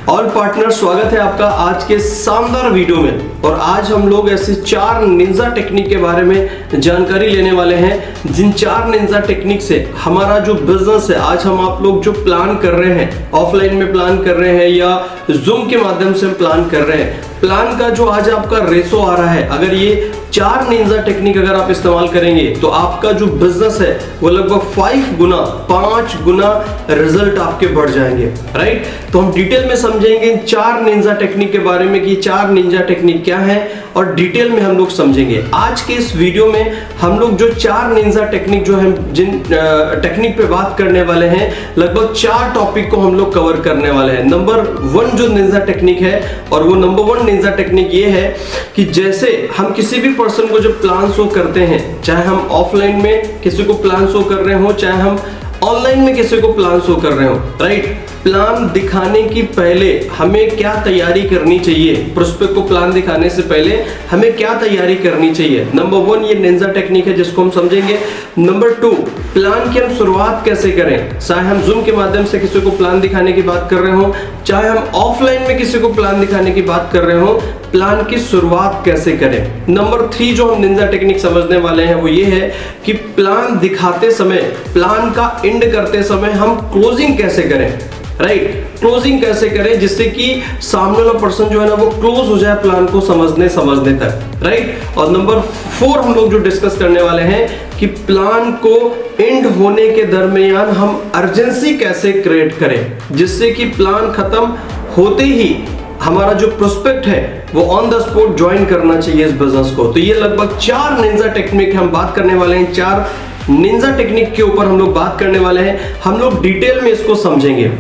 All partner, स्वागत है आपका आज के शानदार वीडियो में। और आज हम लोग ऐसे 4 निंजा टेक्निक के बारे में जानकारी लेने वाले हैं, जिन 4 निंजा टेक्निक से हमारा जो बिजनेस है, आज हम आप लोग जो प्लान कर रहे हैं, ऑफलाइन में प्लान कर रहे हैं या जूम के माध्यम से प्लान कर रहे हैं, प्लान का जो आज आपका रेशो आ रहा है, अगर ये 4 निंजा टेक्निक अगर आप इस्तेमाल करेंगे तो आपका जो बिजनेस है वो लगभग 5 गुना रिजल्ट आपके बढ़ जाएंगे। राइट, तो हम डिटेल में समझेंगे 4 निंजा टेक्निक के बारे में कि 4 निंजा टेक्निक क्या है और डिटेल में हम लोग समझेंगे। आज के इस वीडियो में हम लोग जो 4 निंजा टेक्निक जो है, जिन टेक्निक पे बात करने वाले हैं, लगभग 4 टॉपिक को हम लोग कवर करने वाले हैं। नंबर 1 जो निंजा टेक्निक है, और वो नंबर 1 निंजा टेक्निक ये है कि जैसे हम किसी भी पर्सन को जब प्लान शो करते हैं, चाहे हम ऑफलाइन में किसी को प्लान शो कर रहे हो, चाहे हम ऑनलाइन में किसी को प्लान शो कर रहे हो, राइट, प्लान दिखाने की पहले हमें क्या तैयारी करनी चाहिए, प्रोस्पेक्ट को प्लान दिखाने से पहले हमें क्या तैयारी करनी चाहिए। नंबर 1 ये निंजा टेक्निक है जिसको हम समझेंगे। नंबर 2, प्लान की हम शुरुआत कैसे करें, चाहे हम जूम के माध्यम से किसी को प्लान दिखाने की बात कर रहे हो, चाहे हम ऑफलाइन में किसी को प्लान दिखाने की बात कर रहे हो, प्लान की शुरुआत कैसे करें। नंबर 3 जो हम निंजा टेक्निक समझने वाले हैं वो ये है कि प्लान दिखाते समय, प्लान का एंड करते समय हम क्लोजिंग कैसे करें, राइट, क्लोजिंग कैसे करें जिससे कि सामने वाला पर्सन जो है ना वो क्लोज हो जाए प्लान को समझने तक, राइट। और नंबर 4 हम लोग जो डिस्कस करने वाले हैं कि प्लान को एंड होने के दरमियान हम अर्जेंसी कैसे क्रिएट करें, जिससे कि प्लान खत्म होते ही हमारा जो प्रोस्पेक्ट है वो ऑन द स्पॉट ज्वाइन करना चाहिए इस बिजनेस को। तो ये लगभग 4 निंजा टेक्निक हम बात करने वाले हैं, 4 निंजा टेक्निक के ऊपर हम लोग बात करने वाले हैं, हम लोग डिटेल में इसको समझेंगे।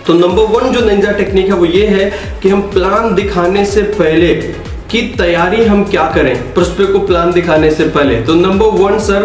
तो नंबर 1 जो निंजा टेक्निक है वो ये है कि हम प्लान दिखाने से पहले की तैयारी हम क्या करें, प्रोस्पेक्ट को प्लान दिखाने से पहले। तो नंबर 1 सर,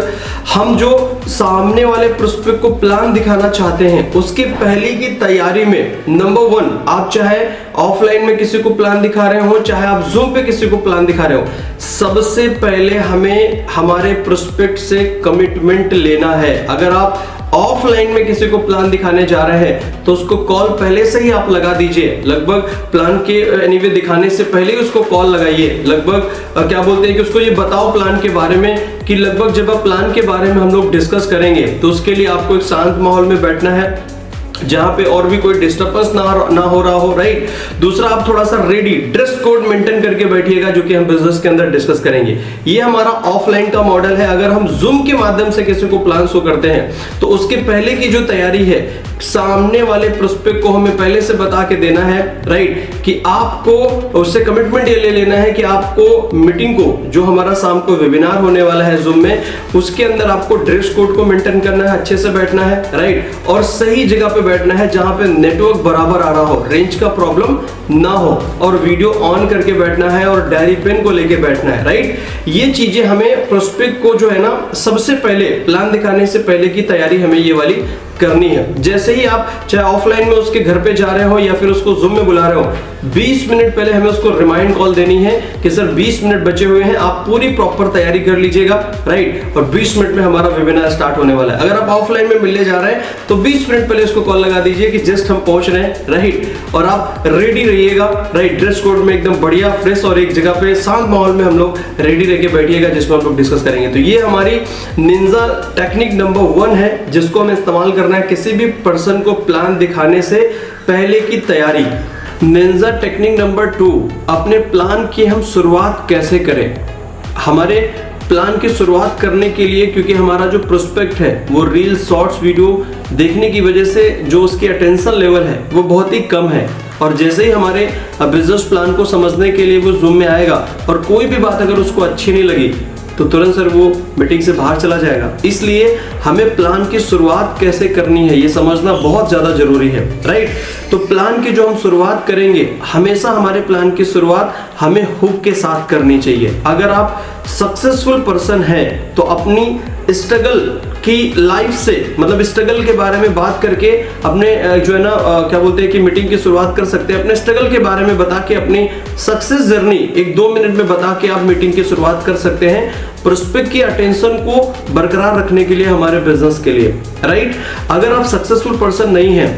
हम जो सामने वाले प्रोस्पेक्ट को प्लान दिखाना चाहते हैं उसके पहले की तैयारी में नंबर 1, आप चाहे ऑफलाइन में किसी को प्लान दिखा रहे हो, चाहे आप जूम पे किसी को प्लान दिखा रहे हो, सबसे पहले हमें हमारे प्रोस्पेक्ट से कमिटमेंट लेना है। अगर आप ऑफलाइन में किसी को प्लान दिखाने जा रहे हैं तो उसको कॉल पहले से ही आप लगा दीजिए, लगभग प्लान के एनीवे दिखाने से पहले ही उसको कॉल लगाइए। लगभग क्या बोलते हैं कि उसको ये बताओ प्लान के बारे में, कि लगभग जब आप प्लान के बारे में हम लोग डिस्कस करेंगे तो उसके लिए आपको एक शांत माहौल में बैठना है जहां पे और भी कोई डिस्टर्बेंस ना हो रहा हो, राइट। दूसरा, आप थोड़ा सा रेडी ड्रेस कोड मेंटेन करके बैठिएगा, जो कि हम बिजनेस के अंदर डिस्कस करेंगे। ये हमारा ऑफलाइन का मॉडल है। अगर हम जूम के माध्यम से किसी को प्लान शो करते हैं तो उसके पहले की जो तैयारी है, सामने वाले प्रोस्पेक्ट को हमें पहले से बता के देना है, राइट, कि आपको उससे कमिटमेंट ये ले लेना है कि आपको मीटिंग को, जो हमारा शाम को वेबिनार होने वाला है जूम में, उसके अंदर आपको ड्रेस कोड को मेंटेन करना है, अच्छे से बैठना है, राइट, और सही जगह पे बैठना है जहां पे नेटवर्क बराबर आ रहा हो, रेंज का प्रॉब्लम ना हो, और वीडियो ऑन करके बैठना है और डायरी पेन को लेके बैठना है, राइट। ये चीजें हमें प्रोस्पेक्ट को जो है ना सबसे पहले प्लान दिखाने से पहले की तैयारी हमें ये वाली करनी है। जैसे ही आप चाहे ऑफलाइन में उसके घर पे जा रहे हो या फिर उसको जूम में बुला रहे हो, 20 मिनट पहले हमें उसको रिमाइंड कॉल देनी है कि सर 20 मिनट बचे हुए हैं, आप पूरी प्रॉपर तैयारी कर लीजिएगा, राइट, और 20 मिनट में हमारा वेबिनार स्टार्ट होने वाला है। अगर आप ऑफलाइन में मिलने जा रहे हैं तो 20 मिनट पहले उसको कॉल लगा दीजिए कि जस्ट हम पहुंच रहे हैं, राइट, और आप रेडी रहिएगा, राइट, ड्रेस कोड में एकदम बढ़िया फ्रेश और एक जगह पे शांत माहौल में हम लोग रेडी रह के बैठिएगा, जिसमें हम लोग डिस्कस करेंगे। तो ये हमारी निंजा टेक्निक नंबर 1 है, जिसको हमें इस्तेमाल करना है किसी भी पर्सन को प्लान दिखाने से पहले की तैयारी। निंजा टेक्निक नंबर 2, अपने प्लान की हम शुरुआत कैसे करें। हमारे प्लान की शुरुआत करने के लिए, क्योंकि हमारा जो प्रोस्पेक्ट है वो रील शॉर्ट्स वीडियो देखने की वजह से जो उसकी अटेंशन लेवल है वो बहुत ही कम है, और जैसे ही हमारे बिजनेस प्लान को समझने के लिए वो जूम में आएगा और कोई भी बात अगर उसको अच्छी नहीं लगी तो तुरंत सर वो मीटिंग से बाहर चला जाएगा। इसलिए हमें प्लान की शुरुआत कैसे करनी है ये समझना बहुत ज्यादा जरूरी है, राइट। तो प्लान की जो हम शुरुआत करेंगे, हमेशा हमारे प्लान की शुरुआत हमें हुक के साथ करनी चाहिए। अगर आप सक्सेसफुल पर्सन हैं तो अपनी स्ट्रगल की लाइफ से, मतलब स्ट्रगल के बारे में बात करके अपने जो है ना क्या बोलते हैं कि मीटिंग की शुरुआत कर सकते हैं। अपने स्ट्रगल के बारे में बता के, अपनी सक्सेस जर्नी 1-2 मिनट में बता के आप मीटिंग की शुरुआत कर सकते हैं, प्रोस्पेक्ट की अटेंशन को बरकरार रखने के लिए, हमारे बिजनेस के लिए, राइट। अगर आप सक्सेसफुल पर्सन नहीं है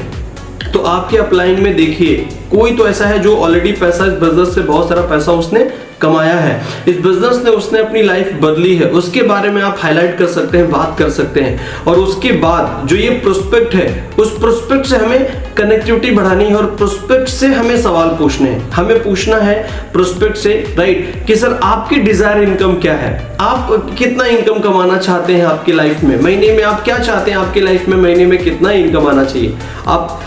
तो आपके अपलाइन में देखिए कोई तो ऐसा है जो ऑलरेडी पैसा इस बिजनेस से बहुत सारा पैसा उसने कमाया है, इस बिजनेस ने उसने अपनी लाइफ बदली है, उसके बारे में आप हाईलाइट कर सकते हैं, बात कर सकते हैं। और उसके बाद जो ये प्रोस्पेक्ट है, उस प्रोस्पेक्ट से हमें कनेक्टिविटी बढ़ानी है और प्रोस्पेक्ट से हमें सवाल पूछने हैं। हमें पूछना है प्रोस्पेक्ट से, राइट, कि सर आपकी डिजायर इनकम क्या है, आप कितना इनकम कमाना चाहते हैं आपकी लाइफ में, महीने में आप क्या चाहते हैं आपकी लाइफ में महीने में कितना इनकम आना चाहिए। आप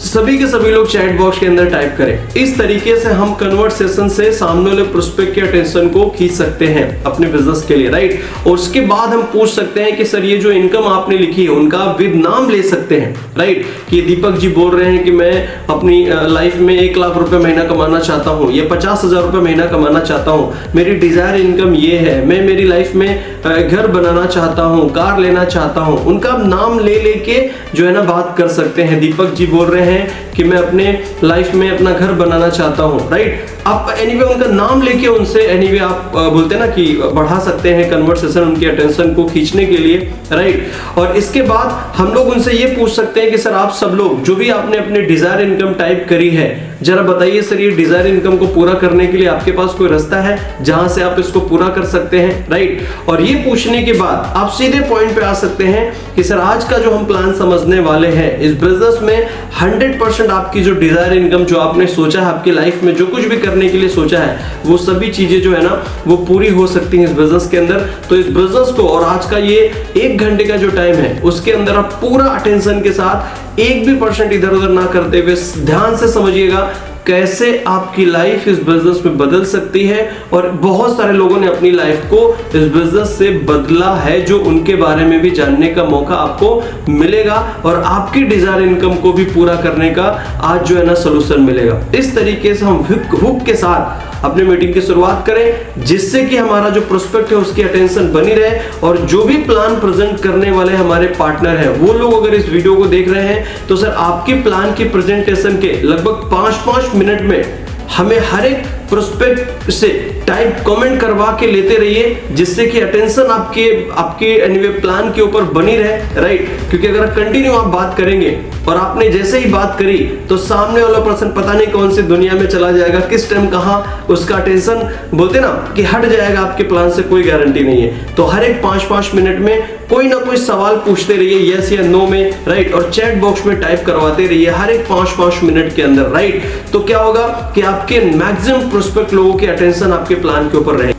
सभी के सभी लोग चैट बॉक्स के अंदर टाइप करें। इस तरीके से हम कन्वर्सेशन से सामने वाले प्रोस्पेक्ट के अटेंशन को खींच सकते हैं अपने बिजनेस के लिए, राइट। और उसके बाद हम पूछ सकते हैं कि सर ये जो इनकम आपने लिखी है उनका आप विद नाम ले सकते हैं, राइट, कि दीपक जी बोल रहे हैं कि मैं अपनी लाइफ में 1 लाख रुपए महीना कमाना चाहता हूँ या 50,000 रुपए महीना कमाना चाहता हूँ, मेरी डिजायर इनकम ये है, मैं मेरी लाइफ में घर बनाना चाहता हूँ, कार लेना चाहता हूँ, उनका नाम ले लेके जो है ना बात कर सकते हैं। दीपक जी बोल रहे हैं कि मैं अपने लाइफ में अपना घर बनाना चाहता हूं, राइट। आप एनीवे उनका नाम लेके उनसे एनीवे आप बोलते हैं ना कि बढ़ा सकते हैं कन्वर्सेशन, उनके अटेंशन को खींचने के लिए, राइट। और इसके बाद हम लोग उनसे ये पूछ सकते हैं कि सर आप सब लोग जो भी आपने अपने डिजायर इनकम टाइप करी है, जरा बताइए सर ये डिजायर इनकम को पूरा करने के लिए आपके पास कोई रास्ता है जहां से आप इसको पूरा कर सकते हैं, राइट। और ये पूछने के बाद आप सीधे पॉइंट पे आ सकते हैं कि सर आज का जो हम प्लान समझने वाले हैं इस बिजनेस में 100% आपकी जो डिजायर इनकम जो आपने सोचा है आपकी लाइफ में जो कुछ भी करने के लिए सोचा है वो सभी चीजें जो है ना वो पूरी हो सकती हैं इस बिजनेस के अंदर। तो इस बिजनेस को और आज का ये 1 घंटे का जो टाइम है उसके अंदर आप पूरा अटेंशन के साथ 1 भी % इधर उधर ना करते हुए ध्यान से समझिएगा कैसे आपकी लाइफ इस बिजनेस में बदल सकती है। और बहुत सारे लोगों ने अपनी लाइफ को इस बिजनेस से बदला है जो उनके बारे में भी जानने का मौका आपको मिलेगा और आपकी डिजायर इनकम को भी पूरा करने का आज जो है ना सोल्यूशन मिलेगा। इस तरीके से हम हुक के साथ अपनी मीटिंग की शुरुआत करें जिससे कि हमारा जो प्रोस्पेक्ट है उसकी अटेंशन बनी रहे और जो भी प्लान प्रेजेंट करने वाले हमारे पार्टनर हैं वो लोग अगर इस वीडियो को देख रहे हैं तो सर आपके प्लान की प्रेजेंटेशन के लगभग 5-5 मिनट में हमें हर एक प्रोस्पेक्ट से टाइप कमेंट करवा के लेते रहिए जिससे कि अटेंशन आपके एनीवे प्लान के ऊपर बनी रहे, राइट। क्योंकि अगर कंटिन्यू आप बात करेंगे और आपने जैसे ही बात करी तो सामने वाला पर्सन पता नहीं कौन सी दुनिया में चला जाएगा, किस टाइम कहाँ उसका अटेंशन बोलते ना कि हट जाएगा आपके प्लान से, कोई गारंटी नहीं है। तो हर एक 5-5 मिनट में कोई ना कोई सवाल पूछते रहिए यस या नो में, राइट, और चैट बॉक्स में टाइप करवाते रहिए हर एक 5-5 मिनट के अंदर, राइट। तो क्या होगा कि आपके मैक्सिमम प्रोस्पेक्ट लोगों की अटेंशन आपके प्लान के ऊपर रहे।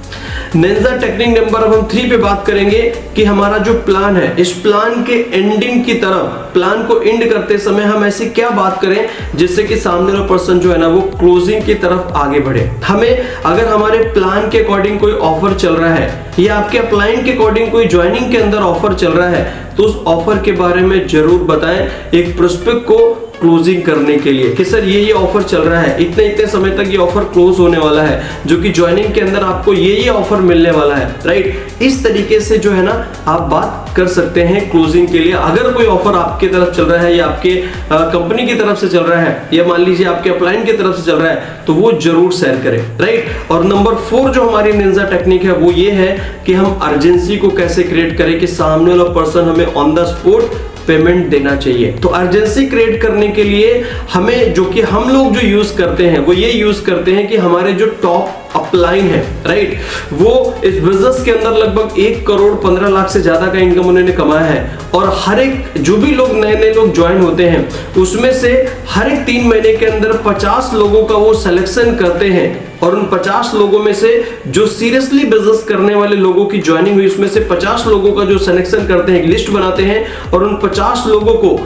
निंजा टेक्निक नंबर अब हम 3 पे बात करेंगे कि हमारा जो प्लान है इस प्लान के एंडिंग की तरफ, प्लान को एंड करते समय हम ऐसी क्या बात करें जिससे कि सामने वाला पर्सन जो है ना वो क्लोजिंग की तरफ आगे बढ़े। हमें अगर हमारे प्लान के अकॉर्डिंग कोई ऑफर चल रहा है या आपके अपलाइन के अकॉर्डिंग कोई ज्वाइनिंग के अंदर ऑफर चल रहा है तो उस ऑफर के बारे में जरूर बताएं एक प्रोस्पेक्ट को क्लोजिंग करने के लिए कि सर ये ऑफर चल रहा है, इतने समय तक ये ऑफर क्लोज होने वाला है, जो कि ज्वाइनिंग के अंदर आपको ये ऑफर मिलने वाला है, राइट। इस तरीके से जो है ना आप बात कर सकते हैं क्लोजिंग के लिए। अगर कोई ऑफर आपके तरफ चल रहा है या आपके कंपनी की तरफ से चल रहा है या मान लीजिए आपके अपलाइन की तरफ से चल रहा है तो वो जरूर शेयर करें, राइट। और नंबर 4 जो हमारी निंजा टेक्निक है वो ये है कि हम अर्जेंसी को कैसे क्रिएट करें कि सामने वाला पर्सन हमें ऑन द स्पॉट पेमेंट देना चाहिए। तो अर्जेंसी क्रिएट करने के लिए हमें जो कि हम लोग जो यूज करते हैं वो ये यूज करते हैं कि हमारे जो टॉप अपलाइन है, राइट, वो इस बिजनेस के अंदर लगभग 1 करोड़ 15 लाख से ज्यादा का इनकम उन्होंने कमाया है। और हर एक जो भी लोग नए लोग ज्वाइन होते हैं उसमें से हर एक 3 महीने के अंदर 50 लोगों का वो सिलेक्शन करते हैं और उन 50 लोगों में से जो सीरियसली बिजनेस करने वाले लोगों की ज्वाइनिंग हुई उसमें से 50 लोगों का जो सिलेक्शन करते हैं, एक लिस्ट बनाते हैं और उन 50 लोगों को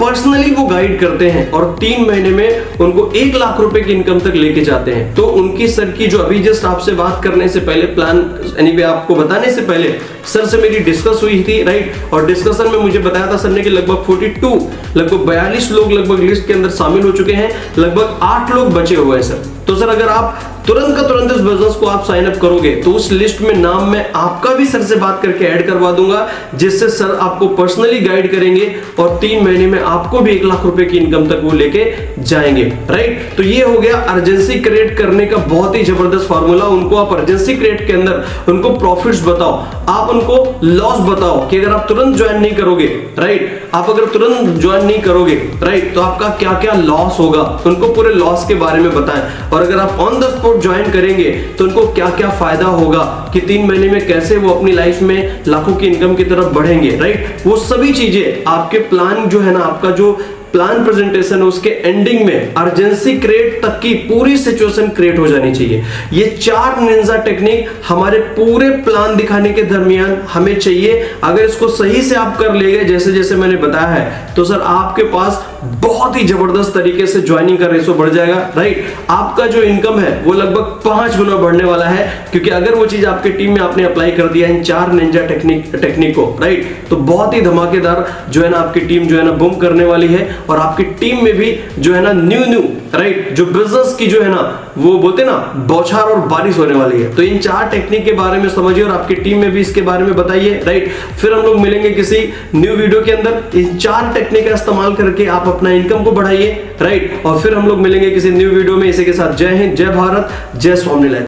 पर्सनली वो गाइड करते हैं और 3 महीने में उनको 1 लाख रुपए की इनकम तक लेके जाते हैं। तो उनकी सर की जो अभी जस्ट आपसे बात करने से पहले प्लान एनीवे आपको बताने से पहले सर से मेरी डिस्कस हुई थी, राइट। और डिस्कशन में मुझे बताया था सर ने कि लगभग 42 लोग लगभग लिस्ट के अंदर शामिल हो चुके हैं, लगभग 8 लोग बचे हुए हैं सर। तो सर अगर आप तुरंत का तुरंत इस बिजनेस को आप साइन अप करोगे तो उस लिस्ट में नाम मैं आपका भी सर से बात करके ऐड करवा दूंगा, जिससे सर आपको पर्सनली गाइड करेंगे और 3 महीने में आपको भी 1 लाख रुपए की इनकम तक वो लेके जाएंगे। राइट, तो ये हो गया अर्जेंसी क्रिएट करने का बहुत ही जबरदस्त फार्मूला। उनको आप अर्जेंसी क्रिएट के अंदर उनको प्रॉफिट्स बताओ, आप उनको लॉस बताओ कि अगर आप तुरंत ज्वाइन नहीं करोगे, राइट, आप अगर तुरंत ज्वाइन नहीं करोगे, राइट, तो आपका क्या क्या लॉस होगा, उनको पूरे लॉस के बारे में बताएं। और अगर आप ऑन द स्पॉट ज्वाइन करेंगे तो उनको क्या क्या फायदा होगा कि 3 महीने में कैसे वो अपनी लाइफ में लाखों की इनकम की तरफ बढ़ेंगे, राइट, वो सभी चीजें आपके प्लान जो है ना, आपका जो प्लान प्रेजेंटेशन है उसके एंडिंग में अर्जेंसी क्रिएट तक की पूरी सिचुएशन क्रिएट हो जानी चाहिए। ये 4 निंजा टेक्निक हमारे पूरे प्लान दिखाने के दरमियान हमें चाहिए। अगर इसको सही से आप कर लेंगे जैसे जैसे मैंने बताया है, तो सर आपके पास बहुत ही जबरदस्त तरीके से ज्वाइनिंग का रेशो बढ़ जाएगा। राइट, आपका जो इनकम है वो लगभग 5 गुना बढ़ने वाला है, क्योंकि अगर वो चीज आपके टीम में आपने अप्लाई कर दिया इन 4 निंजा टेक्निक को, राइट, तो बहुत ही धमाकेदार जो है ना आपकी टीम जो है ना बूम करने वाली है। और आपकी टीम में भी जो है ना न्यू राइट जो बिजनेस की जो है ना वो बोलते ना बौछार और बारिश होने वाली है। तो इन 4 टेक्निक के बारे में समझिए और आपकी टीम में भी इसके बारे में बताइए। राइट, फिर हम लोग मिलेंगे किसी न्यू वीडियो के अंदर। इन 4 टेक्निक का इस्तेमाल करके आप अपना इनकम को बढ़ाइए। राइट, और फिर हम लोग मिलेंगे किसी न्यू वीडियो में। इसी के साथ जय हिंद, जय भारत, जय स्वामिनारायण।